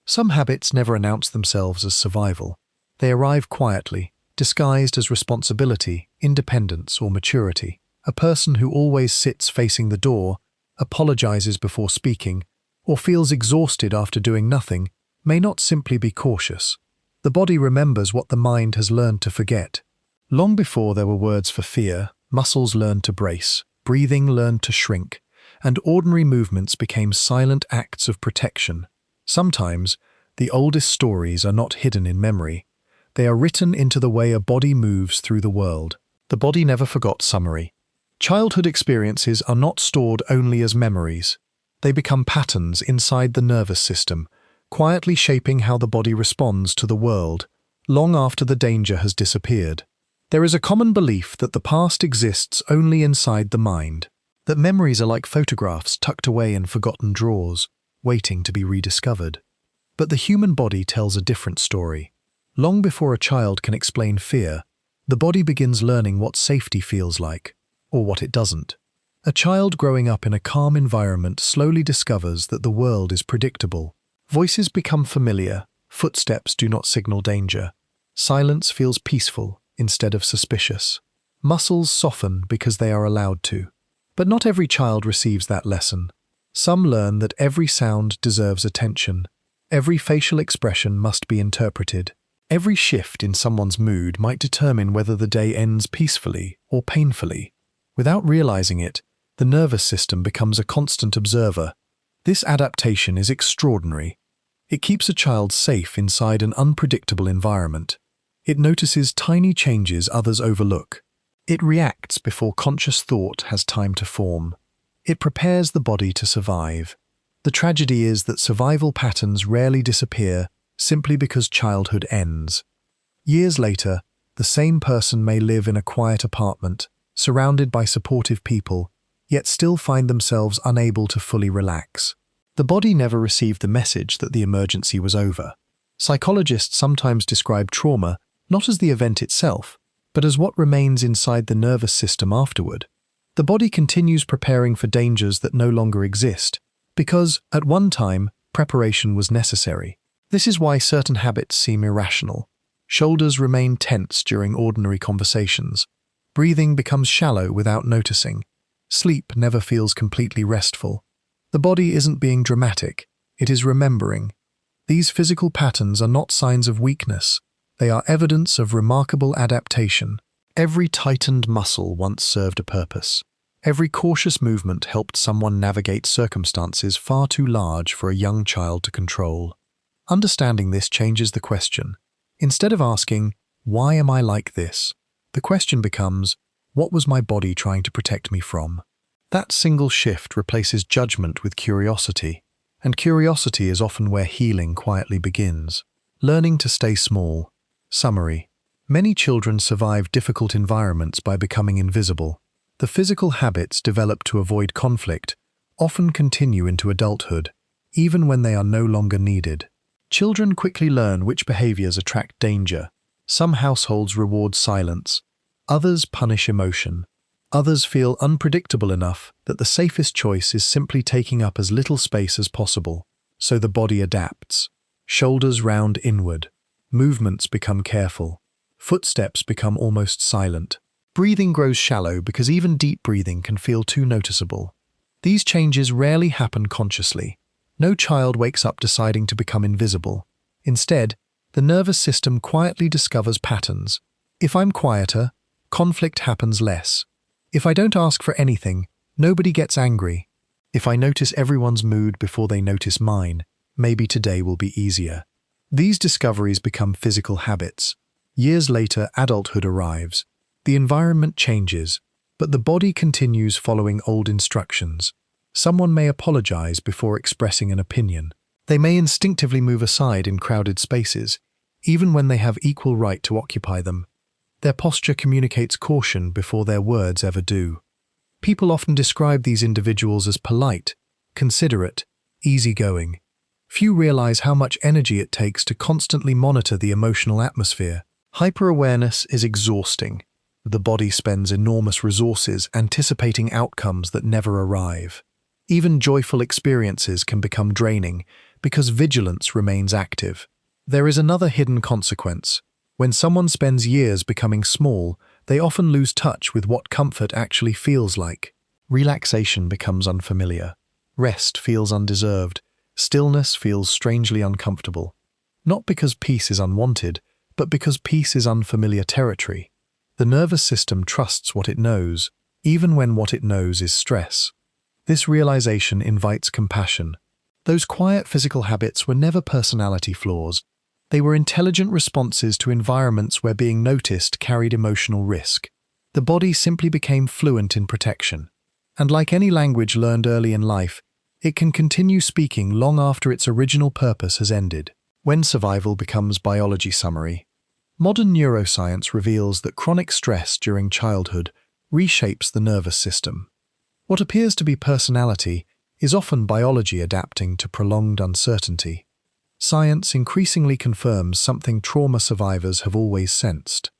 Some habits never announce themselves as survival. They arrive quietly, disguised as responsibility, independence, or maturity. A person who always sits facing the door, apologizes before speaking, or feels exhausted after doing nothing may not simply be cautious. The body remembers what the mind has learned to forget. Long before there were words for fear, muscles learned to brace, breathing learned to shrink, and ordinary movements became silent acts of protection. Sometimes, the oldest stories are not hidden in memory. They are written into the way a body moves through the world. The body never forgot. Summary. Childhood experiences are not stored only as memories. They become patterns inside the nervous system, quietly shaping how the body responds to the world, long after the danger has disappeared. There is a common belief that the past exists only inside the mind, that memories are like photographs tucked away in forgotten drawers, waiting to be rediscovered. But the human body tells a different story. Long before a child can explain fear, the body begins learning what safety feels like, or what it doesn't. A child growing up in a calm environment slowly discovers that the world is predictable. Voices become familiar, footsteps do not signal danger. Silence feels peaceful instead of suspicious. Muscles soften because they are allowed to. But not every child receives that lesson. Some learn that every sound deserves attention. Every facial expression must be interpreted. Every shift in someone's mood might determine whether the day ends peacefully or painfully. Without realizing it, the nervous system becomes a constant observer. This adaptation is extraordinary. It keeps a child safe inside an unpredictable environment. It notices tiny changes others overlook. It reacts before conscious thought has time to form. It prepares the body to survive. The tragedy is that survival patterns rarely disappear simply because childhood ends. Years later, the same person may live in a quiet apartment, surrounded by supportive people, yet still find themselves unable to fully relax. The body never received the message that the emergency was over. Psychologists sometimes describe trauma not as the event itself, but as what remains inside the nervous system afterward. The body continues preparing for dangers that no longer exist, because, at one time, preparation was necessary. This is why certain habits seem irrational. Shoulders remain tense during ordinary conversations. Breathing becomes shallow without noticing. Sleep never feels completely restful. The body isn't being dramatic, it is remembering. These physical patterns are not signs of weakness. They are evidence of remarkable adaptation. Every tightened muscle once served a purpose. Every cautious movement helped someone navigate circumstances far too large for a young child to control. Understanding this changes the question. Instead of asking, "Why am I like this?" the question becomes, "What was my body trying to protect me from?" That single shift replaces judgment with curiosity, and curiosity is often where healing quietly begins. Learning to stay small. Summary. Many children survive difficult environments by becoming invisible. The physical habits developed to avoid conflict often continue into adulthood, even when they are no longer needed. Children quickly learn which behaviors attract danger. Some households reward silence. Others punish emotion. Others feel unpredictable enough that the safest choice is simply taking up as little space as possible. So the body adapts. Shoulders round inward. Movements become careful. Footsteps become almost silent. Breathing grows shallow because even deep breathing can feel too noticeable. These changes rarely happen consciously. No child wakes up deciding to become invisible. Instead, the nervous system quietly discovers patterns. If I'm quieter, conflict happens less. If I don't ask for anything, nobody gets angry. If I notice everyone's mood before they notice mine, maybe today will be easier. These discoveries become physical habits. Years later, adulthood arrives. The environment changes, but the body continues following old instructions. Someone may apologize before expressing an opinion. They may instinctively move aside in crowded spaces, even when they have equal right to occupy them. Their posture communicates caution before their words ever do. People often describe these individuals as polite, considerate, easygoing. Few realize how much energy it takes to constantly monitor the emotional atmosphere. Hyper-awareness is exhausting. The body spends enormous resources anticipating outcomes that never arrive. Even joyful experiences can become draining because vigilance remains active. There is another hidden consequence. When someone spends years becoming small, they often lose touch with what comfort actually feels like. Relaxation becomes unfamiliar. Rest feels undeserved. Stillness feels strangely uncomfortable. Not because peace is unwanted, but because peace is unfamiliar territory. The nervous system trusts what it knows, even when what it knows is stress. This realization invites compassion. Those quiet physical habits were never personality flaws. They were intelligent responses to environments where being noticed carried emotional risk. The body simply became fluent in protection. And like any language learned early in life, it can continue speaking long after its original purpose has ended. When survival becomes biology summary. Modern neuroscience reveals that chronic stress during childhood reshapes the nervous system. What appears to be personality is often biology adapting to prolonged uncertainty. Science increasingly confirms something trauma survivors have always sensed.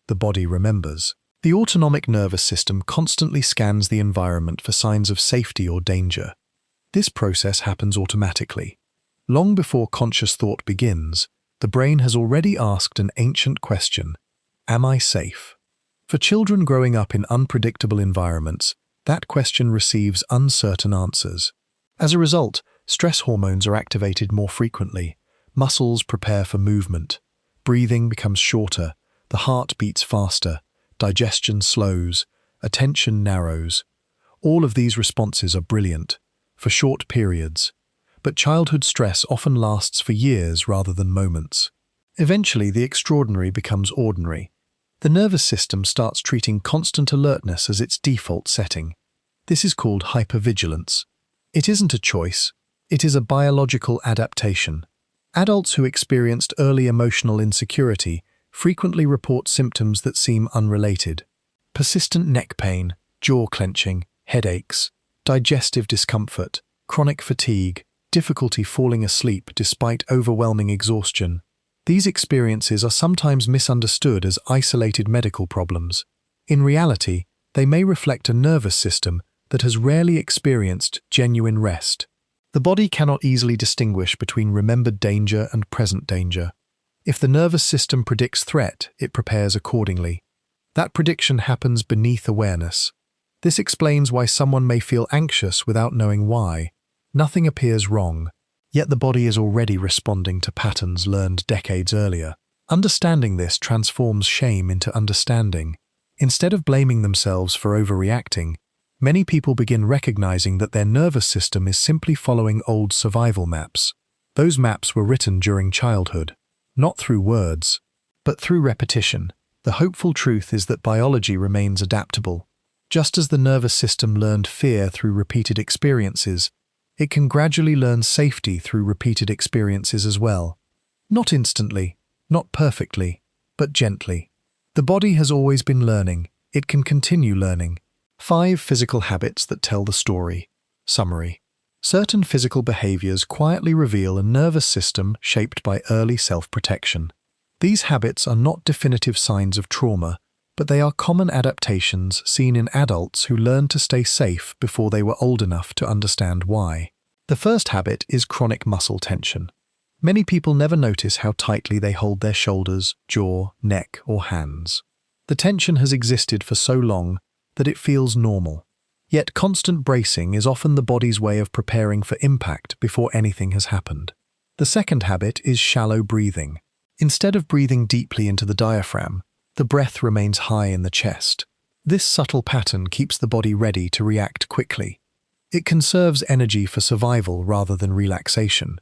The body remembers. The autonomic nervous system constantly scans the environment for signs of safety or danger. This process happens automatically. Long before conscious thought begins, the brain has already asked an ancient question: am I safe? For children growing up in unpredictable environments, that question receives uncertain answers. As a result, stress hormones are activated more frequently, muscles prepare for movement, breathing becomes shorter, the heart beats faster, digestion slows, attention narrows. All of these responses are brilliant, for short periods, but childhood stress often lasts for years rather than moments. Eventually, the extraordinary becomes ordinary. The nervous system starts treating constant alertness as its default setting. This is called hypervigilance. It isn't a choice, it is a biological adaptation. Adults who experienced early emotional insecurity frequently report symptoms that seem unrelated. Persistent neck pain, jaw clenching, headaches, digestive discomfort, chronic fatigue, difficulty falling asleep despite overwhelming exhaustion. These experiences are sometimes misunderstood as isolated medical problems. In reality, they may reflect a nervous system that has rarely experienced genuine rest. The body cannot easily distinguish between remembered danger and present danger. If the nervous system predicts threat, it prepares accordingly. That prediction happens beneath awareness. This explains why someone may feel anxious without knowing why. Nothing appears wrong, yet the body is already responding to patterns learned decades earlier. Understanding this transforms shame into understanding. Instead of blaming themselves for overreacting, many people begin recognizing that their nervous system is simply following old survival maps. Those maps were written during childhood, not through words, but through repetition. The hopeful truth is that biology remains adaptable. Just as the nervous system learned fear through repeated experiences, it can gradually learn safety through repeated experiences as well. Not instantly, not perfectly, but gently. The body has always been learning. It can continue learning. 5 physical habits that tell the story. Summary. Certain physical behaviors quietly reveal a nervous system shaped by early self-protection. These habits are not definitive signs of trauma, but they are common adaptations seen in adults who learned to stay safe before they were old enough to understand why. The first habit is chronic muscle tension. Many people never notice how tightly they hold their shoulders, jaw, neck, or hands. The tension has existed for so long that it feels normal. Yet constant bracing is often the body's way of preparing for impact before anything has happened. The second habit is shallow breathing. Instead of breathing deeply into the diaphragm, the breath remains high in the chest. This subtle pattern keeps the body ready to react quickly. It conserves energy for survival rather than relaxation.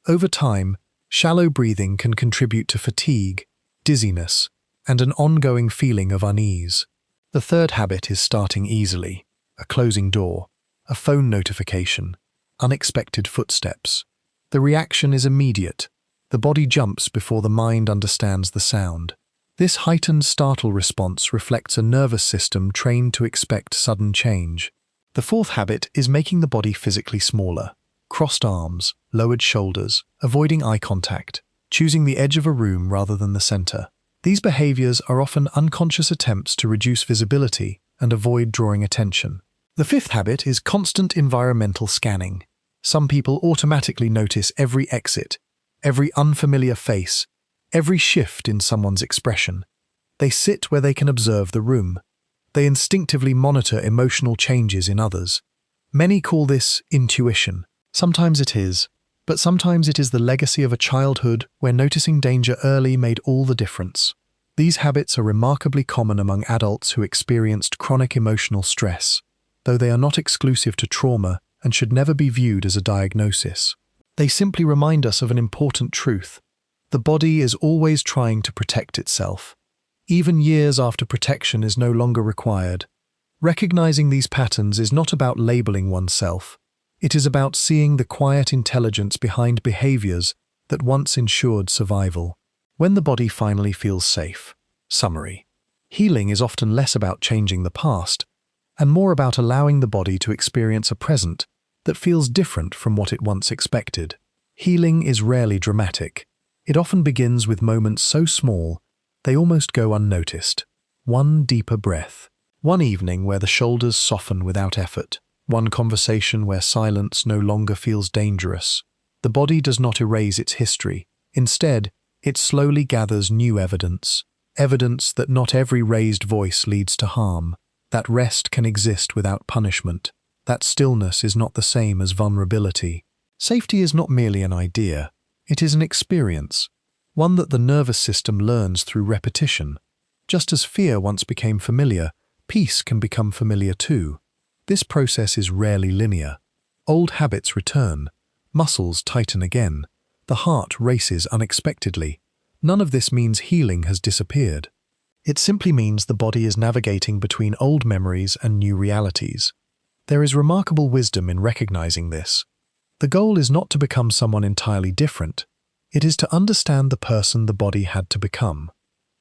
Over time, shallow breathing can contribute to fatigue, dizziness, and an ongoing feeling of unease. The third habit is starting easily. A closing door, a phone notification, unexpected footsteps. The reaction is immediate. The body jumps before the mind understands the sound. This heightened startle response reflects a nervous system trained to expect sudden change. The fourth habit is making the body physically smaller. Crossed arms, lowered shoulders, avoiding eye contact, choosing the edge of a room rather than the center. These behaviors are often unconscious attempts to reduce visibility and avoid drawing attention. The fifth habit is constant environmental scanning. Some people automatically notice every exit, every unfamiliar face, every shift in someone's expression. They sit where they can observe the room. They instinctively monitor emotional changes in others. Many call this intuition. Sometimes it is, but sometimes it is the legacy of a childhood where noticing danger early made all the difference. These habits are remarkably common among adults who experienced chronic emotional stress, though they are not exclusive to trauma and should never be viewed as a diagnosis. They simply remind us of an important truth. The body is always trying to protect itself, even years after protection is no longer required. Recognizing these patterns is not about labeling oneself. It is about seeing the quiet intelligence behind behaviors that once ensured survival. When the body finally feels safe. Summary. Healing is often less about changing the past and more about allowing the body to experience a present that feels different from what it once expected. Healing is rarely dramatic. It often begins with moments so small they almost go unnoticed. One deeper breath. One evening where the shoulders soften without effort. One conversation where silence no longer feels dangerous. The body does not erase its history. Instead, it slowly gathers new evidence. Evidence that not every raised voice leads to harm. That rest can exist without punishment. That stillness is not the same as vulnerability. Safety is not merely an idea. It is an experience. One that the nervous system learns through repetition. Just as fear once became familiar, peace can become familiar too. This process is rarely linear. Old habits return. Muscles tighten again. The heart races unexpectedly. None of this means healing has disappeared. It simply means the body is navigating between old memories and new realities. There is remarkable wisdom in recognizing this. The goal is not to become someone entirely different. It is to understand the person the body had to become.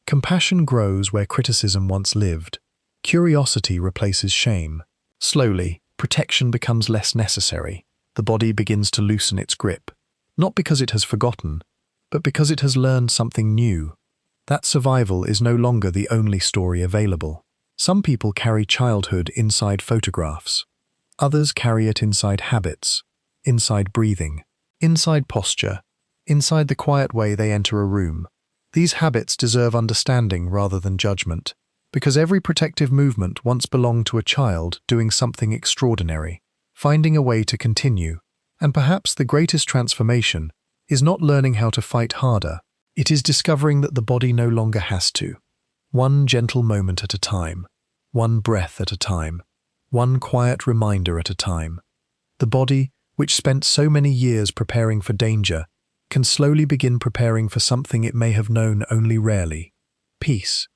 Compassion grows where criticism once lived. Curiosity replaces shame. Slowly, protection becomes less necessary. The body begins to loosen its grip. Not because it has forgotten, but because it has learned something new. That survival is no longer the only story available. Some people carry childhood inside photographs. Others carry it inside habits, inside breathing, inside posture, inside the quiet way they enter a room. These habits deserve understanding rather than judgment, because every protective movement once belonged to a child doing something extraordinary, finding a way to continue. And perhaps the greatest transformation is not learning how to fight harder. It is discovering that the body no longer has to. One gentle moment at a time, one breath at a time, one quiet reminder at a time. The body, which spent so many years preparing for danger, can slowly begin preparing for something it may have known only rarely: peace.